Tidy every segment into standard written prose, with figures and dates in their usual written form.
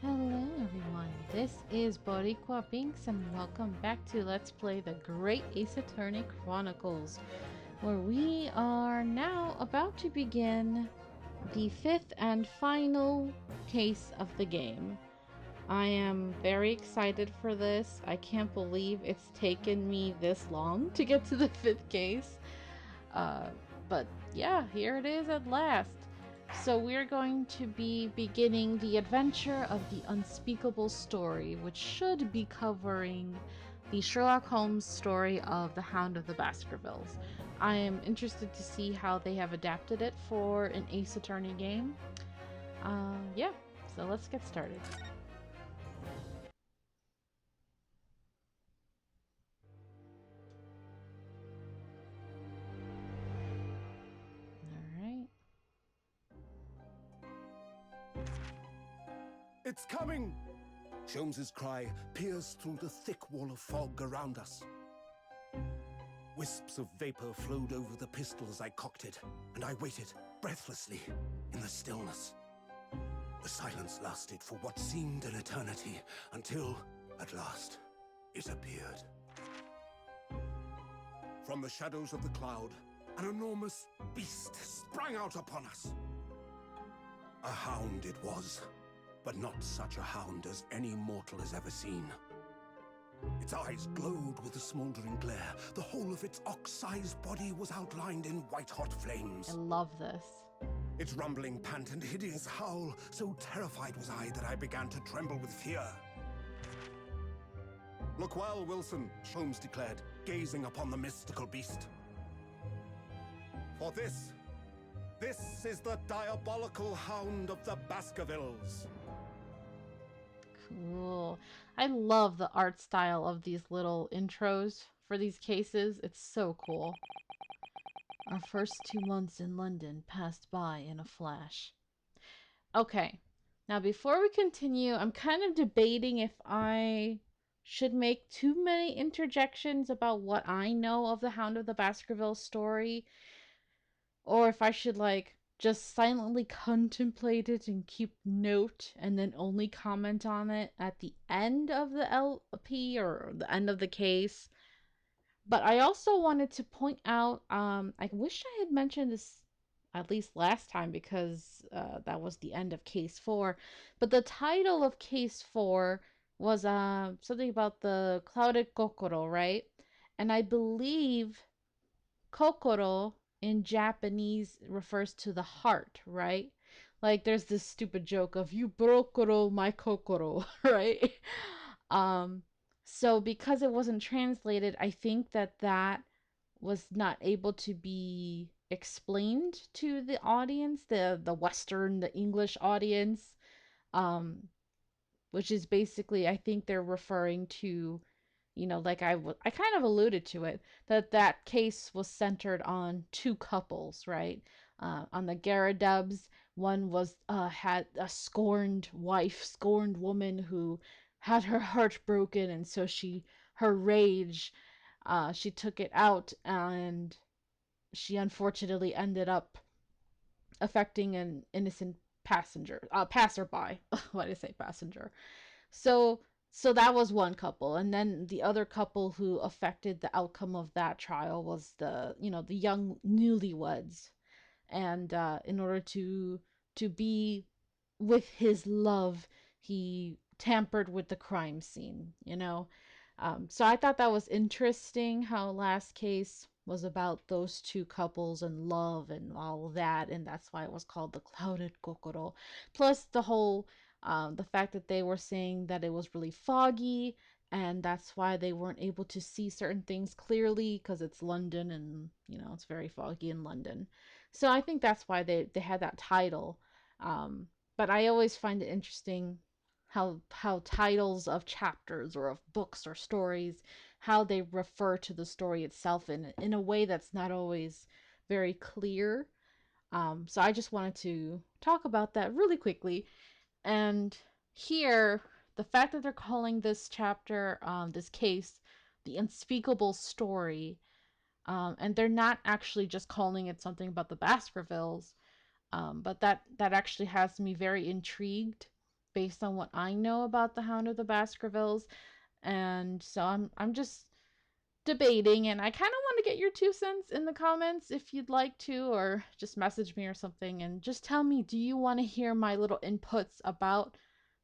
Hello everyone, this is Boricua Binks and welcome back to Let's Play the Great Ace Attorney Chronicles, where we are now about to begin the fifth and final case of the game. I am very excited for this. I can't believe it's taken me this long to get to the fifth case. But yeah, here it is at last. So we're going to be beginning the adventure of the unspeakable story, which should be covering the Sherlock Holmes story of the Hound of the Baskervilles. I am interested to see how they have adapted it for an Ace Attorney game. Yeah, so let's get started. Alright. It's coming! Sholmes's cry pierced through the thick wall of fog around us. Wisps of vapor flowed over the pistol as I cocked it, and I waited, breathlessly, in the stillness. The silence lasted for what seemed an eternity, until, at last, it appeared. From the shadows of the cloud, an enormous beast sprang out upon us. A hound it was, but not such a hound as any mortal has ever seen. Its eyes glowed with a smoldering glare. The whole of its ox-sized body was outlined in white-hot flames. I love this. Its rumbling pant and hideous howl, so terrified was I that I began to tremble with fear. "Look well, Wilson," Sholmes declared, gazing upon the mystical beast. "For this is the diabolical Hound of the Baskervilles." Cool. I love the art style of these little intros for these cases. It's so cool. Our first 2 months in London passed by in a flash. Okay. Now, before we continue, I'm kind of debating if I should make too many interjections about what I know of the Hound of the Baskervilles story, or if I should, just silently contemplate it and keep note and then only comment on it at the end of the LP or the end of the case. But I also wanted to point out, I wish I had mentioned this at least last time because that was the end of case 4. But the title of case 4 was something about the clouded kokoro, right? And I believe kokoro in Japanese refers to the heart, right? Like there's this stupid joke of you brokoro my kokoro, right? Um so because it wasn't translated, I think that was not able to be explained to the audience, the Western, the English audience, um, which is basically, I think they're referring to, like I kind of alluded to it, that case was centered on two couples, right? On the Garadubs, one was had a scorned wife, scorned woman who had her heart broken, and so her rage, she took it out, and she unfortunately ended up affecting an innocent passerby. Why did I say passenger? So so that was one couple, and then the other couple who affected the outcome of that trial was the young newlyweds, and in order to be with his love, he tampered with the crime scene. So I thought that was interesting how last case was about those two couples and love and all of that, and that's why it was called the clouded kokoro. Plus the whole the fact that they were saying that it was really foggy, and that's why they weren't able to see certain things clearly because it's London, and it's very foggy in London. So I think that's why they had that title. But I always find it interesting how titles of chapters or of books or stories, how they refer to the story itself in a way that's not always very clear. So I just wanted to talk about that really quickly. And here, the fact that they're calling this chapter, this case, the unspeakable story, and they're not actually just calling it something about the Baskervilles, but that actually has me very intrigued based on what I know about the Hound of the Baskervilles. And so I'm just debating, and I kind of want to get your 2 cents in the comments if you'd like to, or just message me or something and just tell me, do you want to hear my little inputs about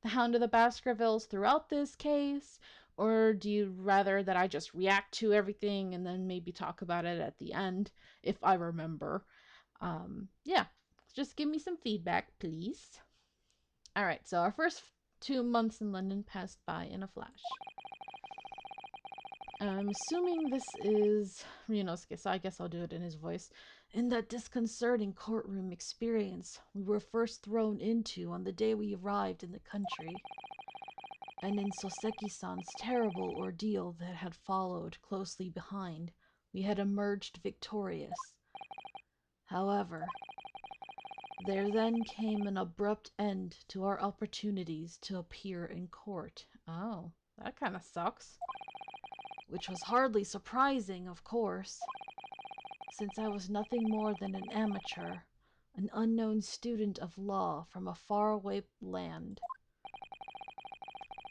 the Hound of the Baskervilles throughout this case, or do you rather that I just react to everything and then maybe talk about it at the end if I remember? Yeah, just give me some feedback, please. All right, so our first 2 months in London passed by in a flash. I'm assuming this is Ryunosuke, so I guess I'll do it in his voice. In that disconcerting courtroom experience we were first thrown into on the day we arrived in the country, and in Soseki-san's terrible ordeal that had followed closely behind, we had emerged victorious. However, there then came an abrupt end to our opportunities to appear in court. Oh, that kind of sucks. Which was hardly surprising, of course, since I was nothing more than an amateur, an unknown student of law from a faraway land.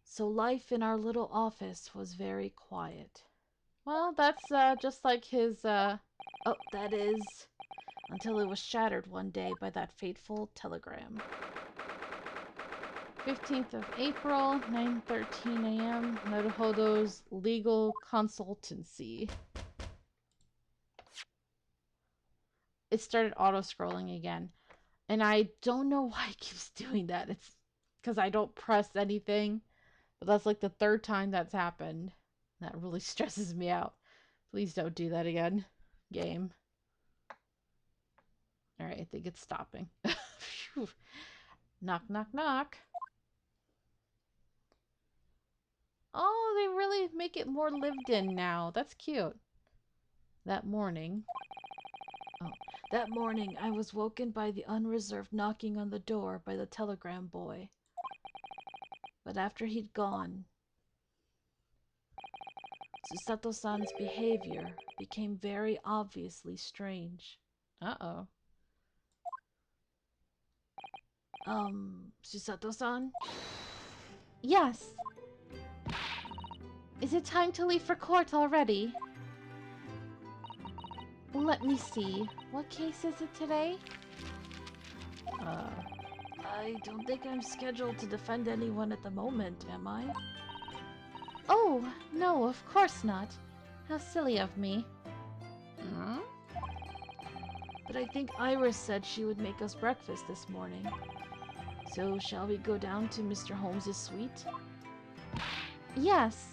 So life in our little office was very quiet. Well, that's just like his, oh, that is, until it was shattered one day by that fateful telegram. 15th of April, 9:13 a.m., Naruhodo's legal consultancy. It started auto-scrolling again. And I don't know why it keeps doing that. It's because I don't press anything. But that's like the third time that's happened. That really stresses me out. Please don't do that again. Game. Alright, I think it's stopping. Knock, knock, knock. Oh, they really make it more lived in now. That's cute. That morning. Oh, that morning I was woken by the unreserved knocking on the door by the telegram boy. But after he'd gone, Susato-san's behavior became very obviously strange. Uh-oh. Susato-san? Yes. Is it time to leave for court already? Let me see. What case is it today? I don't think I'm scheduled to defend anyone at the moment, am I? Oh, no, of course not. How silly of me. Hmm? But I think Iris said she would make us breakfast this morning. So shall we go down to Mr. Holmes's suite? Yes.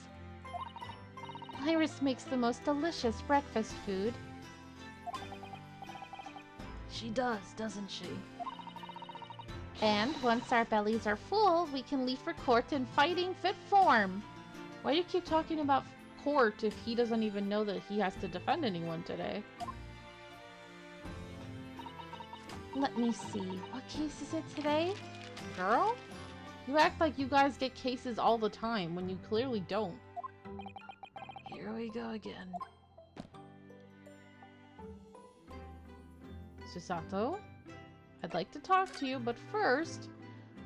Iris makes the most delicious breakfast food. She does, doesn't she? And once our bellies are full, we can leave for court in fighting fit form. Why do you keep talking about court if he doesn't even know that he has to defend anyone today? Let me see. What case is it today? Girl? You act like you guys get cases all the time when you clearly don't. Here we go again. Susato? I'd like to talk to you, but first,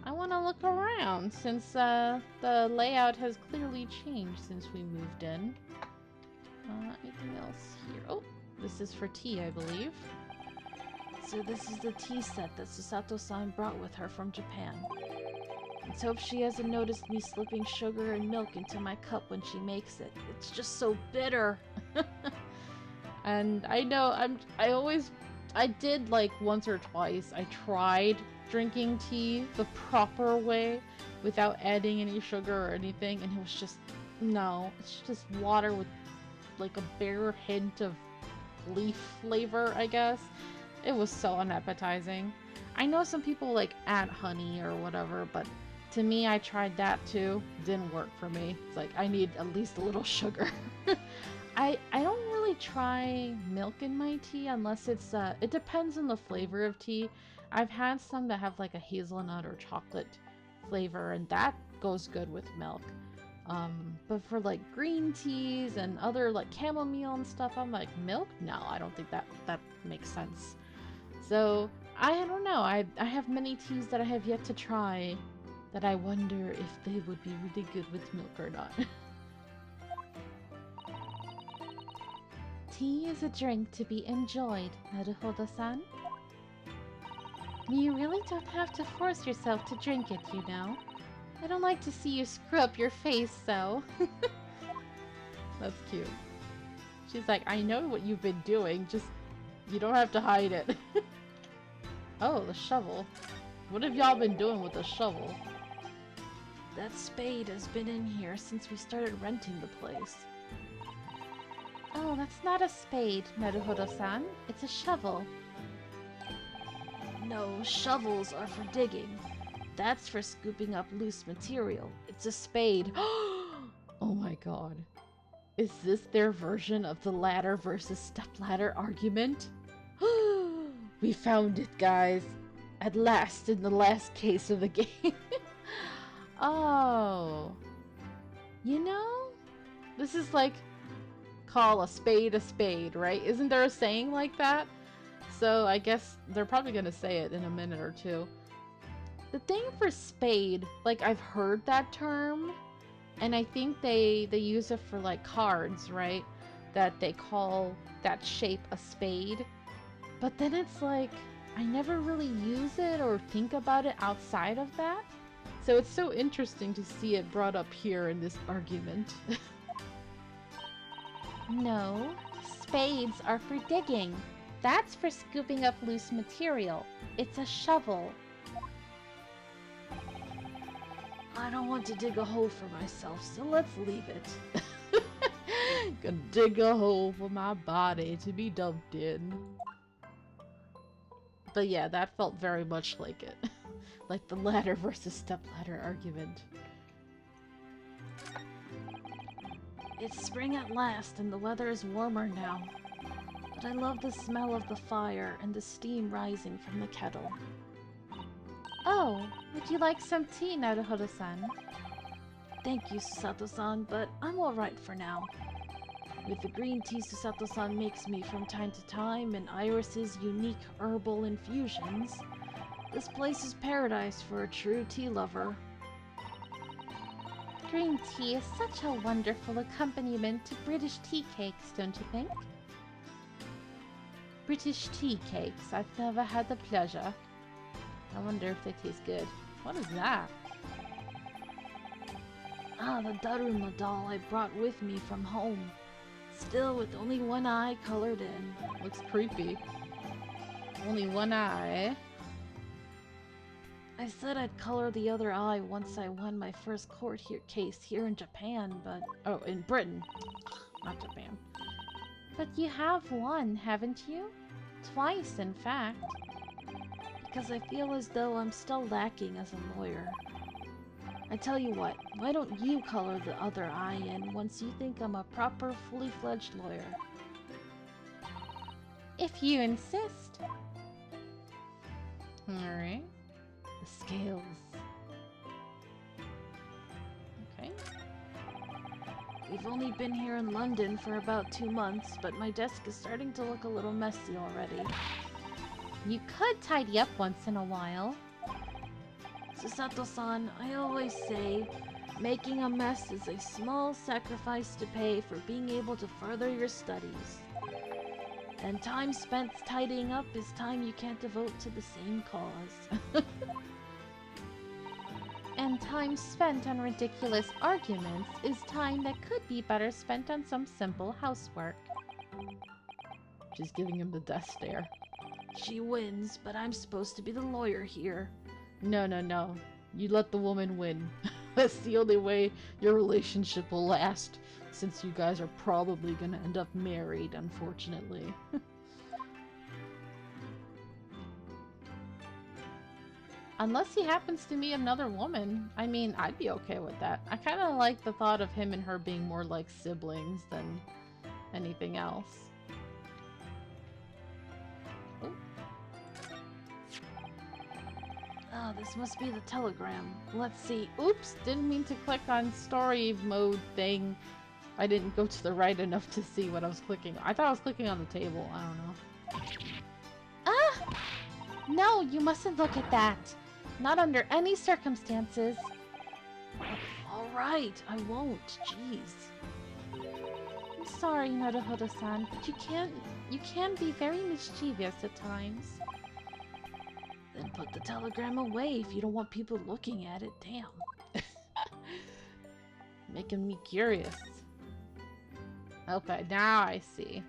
I want to look around since the layout has clearly changed since we moved in. Anything else here? Oh, this is for tea, I believe. So this is the tea set that Susato-san brought with her from Japan. Let's hope she hasn't noticed me slipping sugar and milk into my cup when she makes it. It's just so bitter. And I know I did like once or twice. I tried drinking tea the proper way without adding any sugar or anything, and it was just, no, it's just water with like a bare hint of leaf flavor, I guess. It was so unappetizing. I know some people like add honey or whatever, but to me, I tried that too. Didn't work for me. It's like I need at least a little sugar. I don't really try milk in my tea unless it's it depends on the flavor of tea. I've had some that have like a hazelnut or chocolate flavor, and that goes good with milk. But for like green teas and other like chamomile and stuff, I'm like, milk? No, I don't think that makes sense. So I don't know. I have many teas that I have yet to try But I wonder if they would be really good with milk or not. Tea is a drink to be enjoyed, Naruhodo-san. You really don't have to force yourself to drink it, you know. I don't like to see you screw up your face, so... That's cute. She's like, I know what you've been doing, just... You don't have to hide it. Oh, the shovel. What have y'all been doing with the shovel? That spade has been in here since we started renting the place. Oh, that's not a spade, Naruhodo-san. It's a shovel. No, shovels are for digging. That's for scooping up loose material. It's a spade. Oh my god. Is this their version of the ladder versus stepladder argument? We found it, guys. At last, in the last case of the game. Oh. You know? This is like, call a spade, right? Isn't there a saying like that? So I guess they're probably gonna say it in a minute or two. The thing for spade, like I've heard that term, and I think they use it for like cards, right? That they call that shape a spade. But then it's like, I never really use it or think about it outside of that. So it's so interesting to see it brought up here in this argument. No, spades are for digging. That's for scooping up loose material. It's a shovel. I don't want to dig a hole for myself, so let's leave it. Gonna dig a hole for my body to be dumped in. But yeah, that felt very much like it. Like the ladder versus stepladder argument. It's spring at last and the weather is warmer now. But I love the smell of the fire and the steam rising from the kettle. Oh, would you like some tea, Naruhodo-san? Thank you, Susato-san, but I'm alright for now. With the green tea Susato-san makes me from time to time and Iris's unique herbal infusions, this place is paradise for a true tea lover. Green tea is such a wonderful accompaniment to British tea cakes, don't you think? British tea cakes. I've never had the pleasure. I wonder if they taste good. What is that? Ah, the Daruma doll I brought with me from home. Still with only one eye colored in. Looks creepy. Only one eye. I said I'd color the other eye once I won my first case here in Japan, but... Oh, in Britain. Not Japan. But you have won, haven't you? Twice, in fact. Because I feel as though I'm still lacking as a lawyer. I tell you what, why don't you color the other eye in once you think I'm a proper, fully fledged lawyer? If you insist. Alright. The scales. Okay. We've only been here in London for about 2 months, but my desk is starting to look a little messy already. You could tidy up once in a while. Susato-san, I always say, making a mess is a small sacrifice to pay for being able to further your studies. And time spent tidying up is time you can't devote to the same cause. And time spent on ridiculous arguments is time that could be better spent on some simple housework. She's giving him the death stare. She wins, but I'm supposed to be the lawyer here. No, no, no. You let the woman win. That's the only way your relationship will last, since you guys are probably gonna end up married, unfortunately. Unless he happens to meet another woman. I mean, I'd be okay with that. I kind of like the thought of him and her being more like siblings than anything else. Oh. Oh, this must be the telegram. Let's see. Oops, didn't mean to click on story mode thing. I didn't go to the right enough to see what I was clicking. I thought I was clicking on the table. I don't know. Ah! No, you mustn't look at that. Not under any circumstances. Alright, I won't. Jeez. I'm sorry, Naruhodo-san, but you can be very mischievous at times. Then put the telegram away if you don't want people looking at it. Damn. Making me curious. Okay, now I see.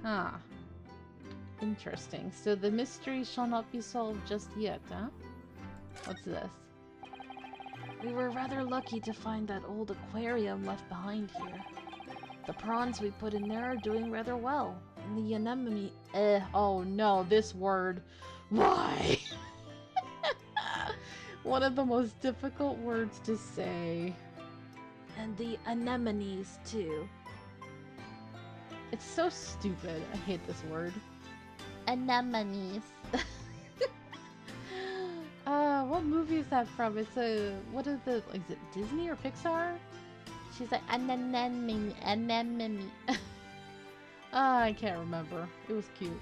Huh. Interesting. So the mystery shall not be solved just yet, huh? What's this? We were rather lucky to find that old aquarium left behind here. The prawns we put in there are doing rather well. And the anemone... oh no, this word. Why? One of the most difficult words to say. And the anemones, too. It's so stupid. I hate this word. Anemones. What movie is that from? It's a... What is the... Is it Disney or Pixar? She's like, anemone. I can't remember. It was cute.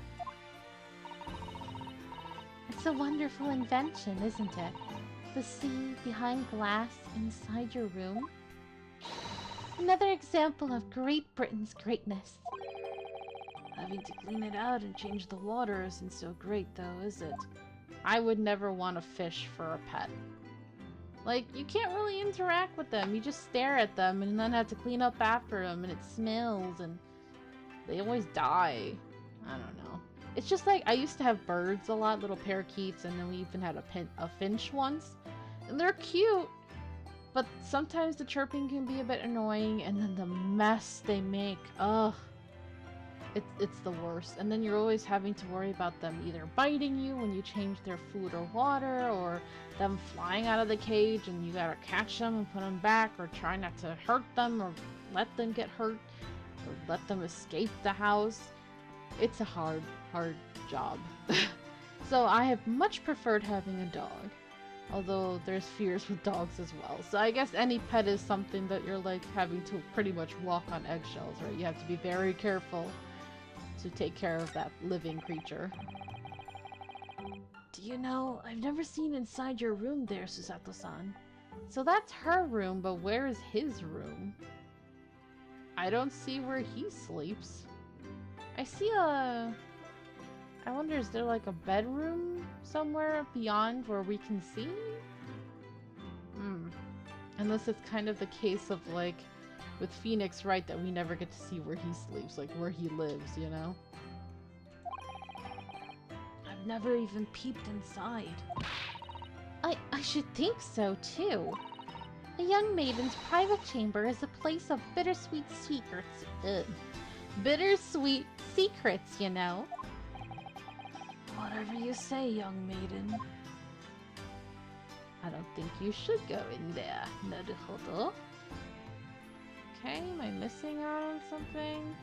It's a wonderful invention, isn't it? The sea behind glass inside your room. Another example of Great Britain's greatness. Having to clean it out and change the water isn't so great though, is it? I would never want a fish for a pet. Like, you can't really interact with them. You just stare at them and then have to clean up after them and it smells and they always die. I don't know. It's just like, I used to have birds a lot, little parakeets, and then we even had a finch once. And they're cute, but sometimes the chirping can be a bit annoying and then the mess they make, ugh. It's the worst. And then you're always having to worry about them either biting you when you change their food or water, or them flying out of the cage and you gotta catch them and put them back, or try not to hurt them or let them get hurt, or let them escape the house. It's a hard job. So I have much preferred having a dog. Although there's fears with dogs as well. So I guess any pet is something that you're like having to pretty much walk on eggshells, right? You have to be very careful to take care of that living creature. Do you know, I've never seen inside your room there, Susato-san. So that's her room, but where is his room? I don't see where he sleeps. I see a... I wonder, is there like a bedroom somewhere beyond where we can see? Unless it's kind of the case of like with Phoenix, right, that we never get to see where he sleeps, like where he lives, you know? I've never even peeped inside. I should think so, too. A young maiden's private chamber is a place of bittersweet secrets. Bittersweet secrets, you know? Whatever you say, young maiden. I don't think you should go in there, Naruhodo. Okay, am I missing out on something?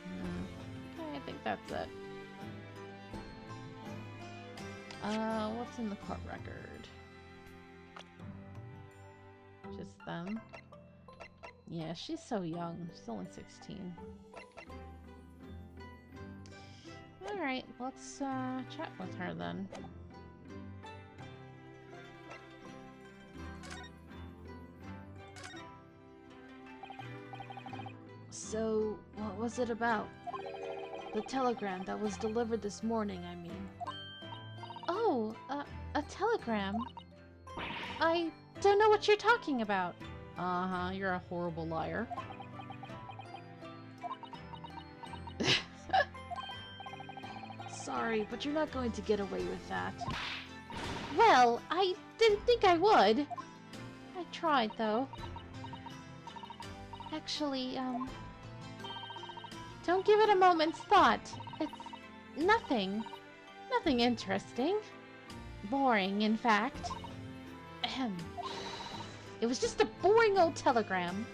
Okay, I think that's it. What's in the court record? Just them. Yeah, she's so young. She's only 16. Alright, let's chat with her then. So, what was it about? The telegram that was delivered this morning, I mean. Oh, a telegram? I don't know what you're talking about. Uh-huh, you're a horrible liar. Sorry, but you're not going to get away with that. Well, I didn't think I would. I tried, though. Actually, don't give it a moment's thought. It's nothing. Nothing interesting. Boring, in fact. Ahem. It was just a boring old telegram.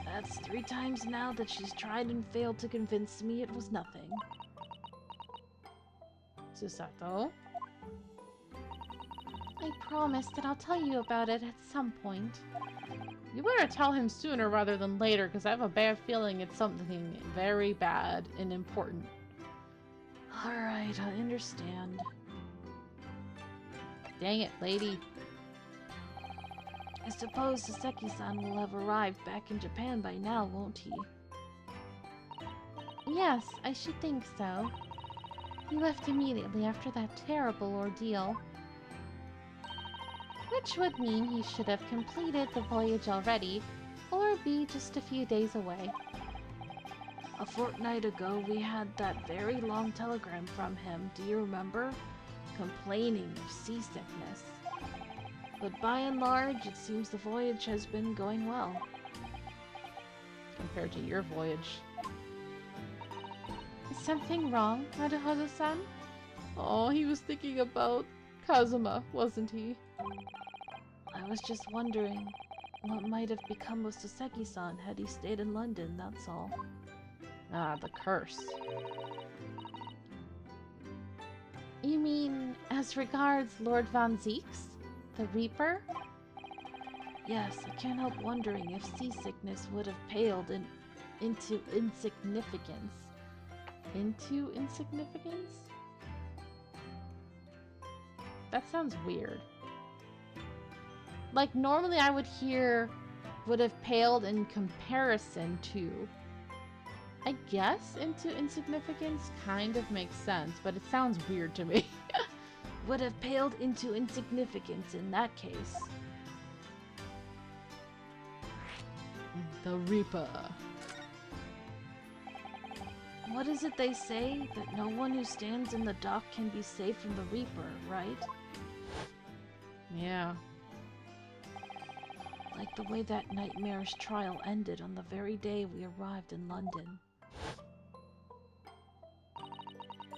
That's 3 times now that she's tried and failed to convince me it was nothing. Susato? I promise that I'll tell you about it at some point. You better tell him sooner rather than later, because I have a bad feeling it's something very bad and important. Alright, I understand. Dang it, lady. I suppose Saseki-san will have arrived back in Japan by now, won't he? Yes, I should think so. He left immediately after that terrible ordeal. Which would mean he should have completed the voyage already, or be just a few days away. A fortnight ago, we had that very long telegram from him, do you remember? Complaining of seasickness. But by and large, it seems the voyage has been going well. Compared to your voyage. Is something wrong, Maruharu-san? Oh, he was thinking about Kazuma, wasn't he? I was just wondering what might have become of Saseki-san had he stayed in London, that's all. Ah, the curse. You mean, as regards Lord Von Zeeks? The Reaper? Yes, I can't help wondering if seasickness would have paled into insignificance. Into insignificance? That sounds weird. Like, normally I would hear would have paled in comparison to. I guess into insignificance kind of makes sense, but it sounds weird to me. Would have paled into insignificance in that case. The Reaper. What is it they say? That no one who stands in the dock can be safe from the Reaper, right? Yeah. Like the way that nightmarish trial ended on the very day we arrived in London.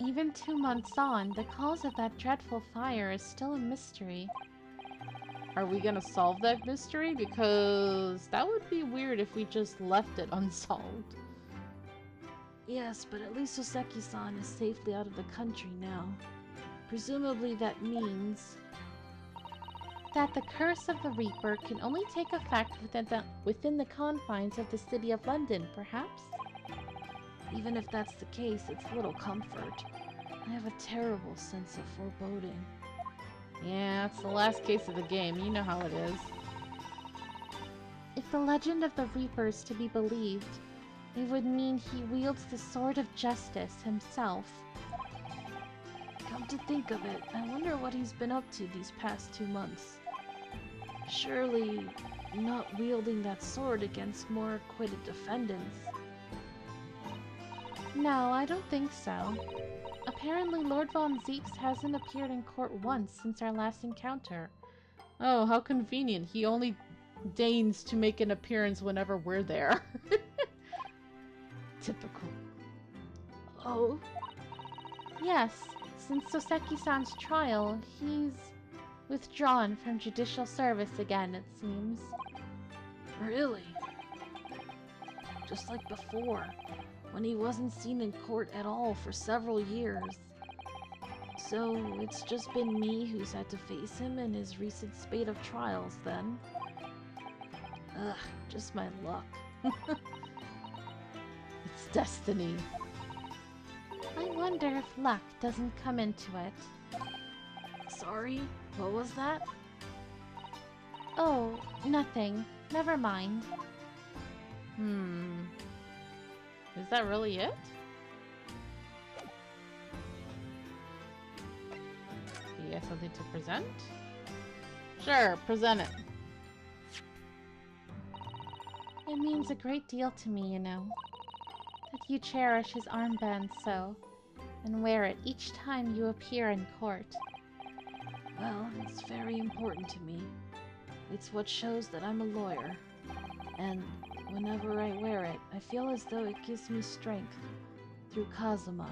Even 2 months on, the cause of that dreadful fire is still a mystery. Are we gonna solve that mystery? Because that would be weird if we just left it unsolved. Yes, but at least Soseki-san is safely out of the country now. Presumably that means that the curse of the Reaper can only take effect within the confines of the city of London, perhaps? Even if that's the case, it's little comfort. I have a terrible sense of foreboding. Yeah, it's the last case of the game. You know how it is. If the legend of the Reaper is to be believed, it would mean he wields the sword of justice himself. Come to think of it, I wonder what he's been up to these past 2 months. Surely not wielding that sword against more acquitted defendants. No, I don't think so. Apparently Lord Von Zeeks hasn't appeared in court once since our last encounter. Oh, how convenient. He only deigns to make an appearance whenever we're there. Typical. Oh? Yes, since Soseki-san's trial, he's withdrawn from judicial service again, it seems. Really? Just like before, when he wasn't seen in court at all for several years. So it's just been me who's had to face him in his recent spate of trials, then? Ugh, just my luck. It's destiny. I wonder if luck doesn't come into it. Sorry, what was that? Oh, nothing. Never mind. Is that really it? Do you have something to present? Sure, present it. It means a great deal to me, you know. That you cherish his armband so, and wear it each time you appear in court. Well, it's very important to me. It's what shows that I'm a lawyer. And whenever I wear it, I feel as though it gives me strength through Kazuma.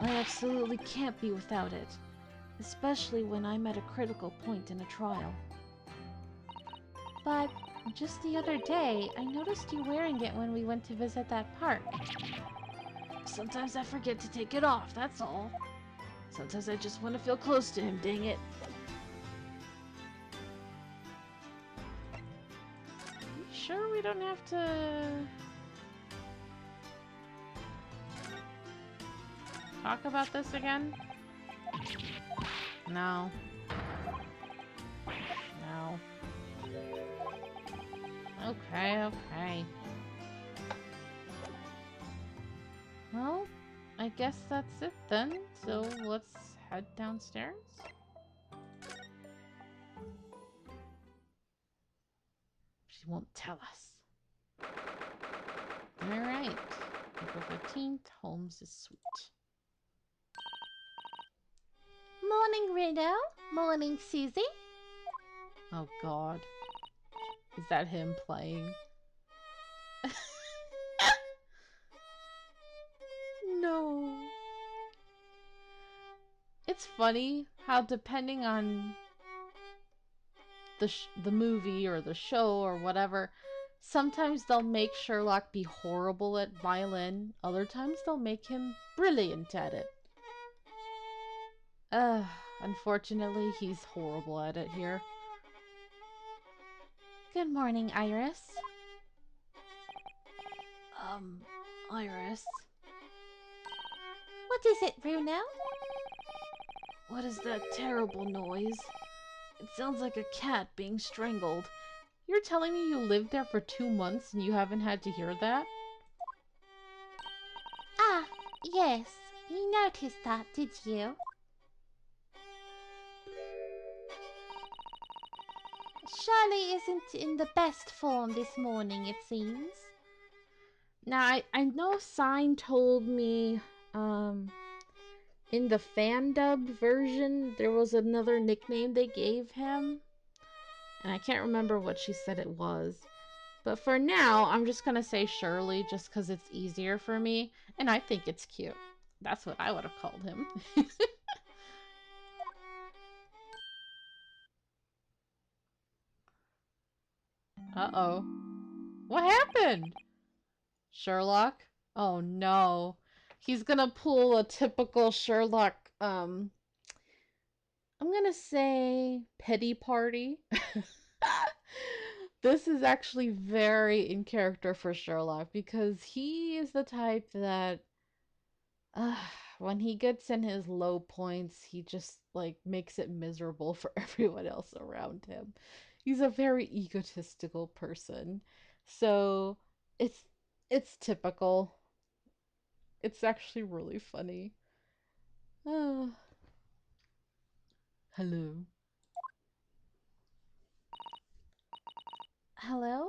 I absolutely can't be without it, especially when I'm at a critical point in a trial. But just the other day, I noticed you wearing it when we went to visit that park. Sometimes I forget to take it off, that's all. Sometimes I just want to feel close to him, dang it. Sure we don't have to talk about this again? No. Ow. Okay, okay. Well, I guess that's it then. So let's head downstairs. She won't tell us. Alright. April 15th, Holmes' suite. Morning, Riddle. Morning, Susie. Oh god. Is that him playing? No. It's funny how depending on the movie or the show or whatever, sometimes they'll make Sherlock be horrible at violin. Other times they'll make him brilliant at it. Unfortunately, he's horrible at it here. Good morning, Iris. Iris. What is it, Bruno? What is that terrible noise? It sounds like a cat being strangled. You're telling me you lived there for 2 months and you haven't had to hear that? Ah, yes. You noticed that, did you? Charlie isn't in the best form this morning, it seems. Now, I know Sign told me, in the fan dubbed version, there was another nickname they gave him. And I can't remember what she said it was. But for now, I'm just gonna say Shirley just because it's easier for me. And I think it's cute. That's what I would have called him. Uh-oh. What happened? Sherlock? Oh no. He's gonna pull a typical Sherlock, I'm gonna say pity party. This is actually very in character for Sherlock because he is the type that uh, when he gets in his low points, he just like makes it miserable for everyone else around him. He's a very egotistical person. So it's it's typical. It's actually really funny. Uh, hello. Hello?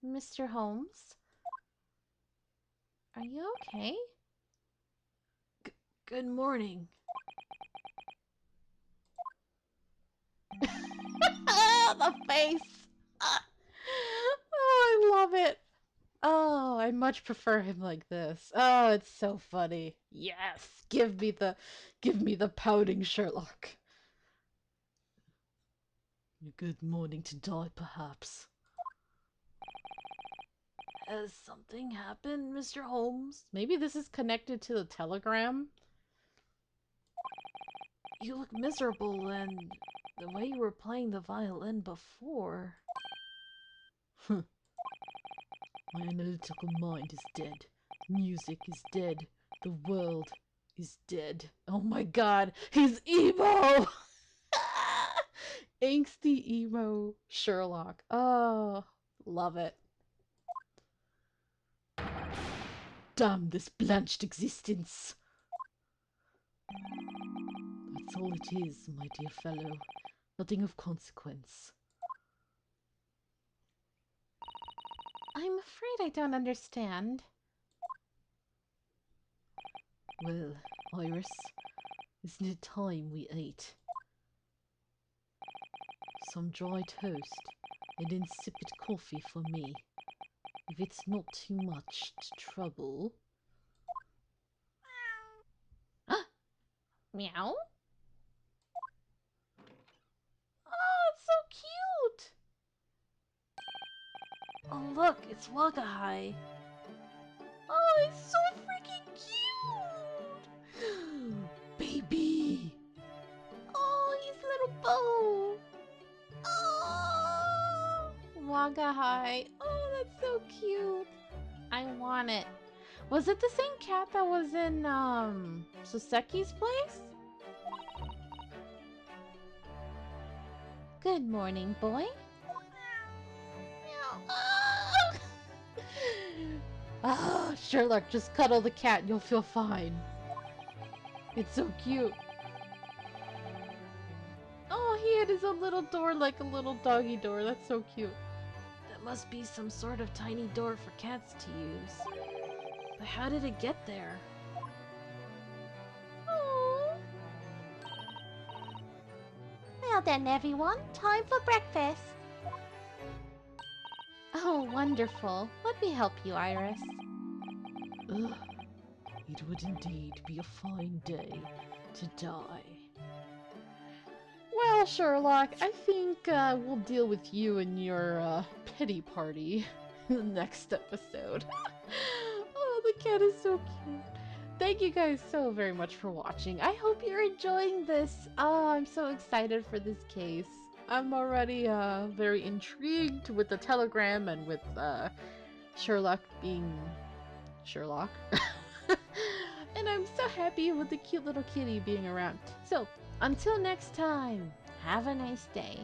Mr. Holmes? Are you okay? Good morning. The face. Oh, I love it. Oh, I much prefer him like this. Oh, it's so funny. Yes, give me the pouting Sherlock. A good morning to die, perhaps. Has something happened, Mr. Holmes? Maybe this is connected to the telegram. You look miserable, and the way you were playing the violin before. My analytical mind is dead. Music is dead. The world is dead. Oh my god, he's emo! Angsty emo Sherlock. Oh, love it. Damn this blanched existence. That's all it is, my dear fellow. Nothing of consequence. I'm afraid I don't understand. Well, Iris, isn't it time we ate? Some dry toast and insipid coffee for me. If it's not too much trouble. Ah! Meow? Oh, it's so cute! Oh, look, it's Wagahai. Oh, it's so freaking cute! Baby! Oh, his little bow. Oh! Wagahai. Oh, that's so cute. I want it. Was it the same cat that was in, Suseki's place? Good morning, boy. Ah, Sherlock, just cuddle the cat and you'll feel fine. It's so cute. Oh, he had his own little door like a little doggy door. That's so cute. That must be some sort of tiny door for cats to use. But how did it get there? Oh. Well then, everyone, time for breakfast. Oh, wonderful. Let me help you, Iris. Ugh. It would indeed be a fine day to die. Well, Sherlock, I think we'll deal with you and your pity party in the next episode. Oh, the cat is so cute. Thank you guys so very much for watching. I hope you're enjoying this. Oh, I'm so excited for this case. I'm already very intrigued with the telegram and with Sherlock being Sherlock. And I'm so happy with the cute little kitty being around. So, until next time, have a nice day.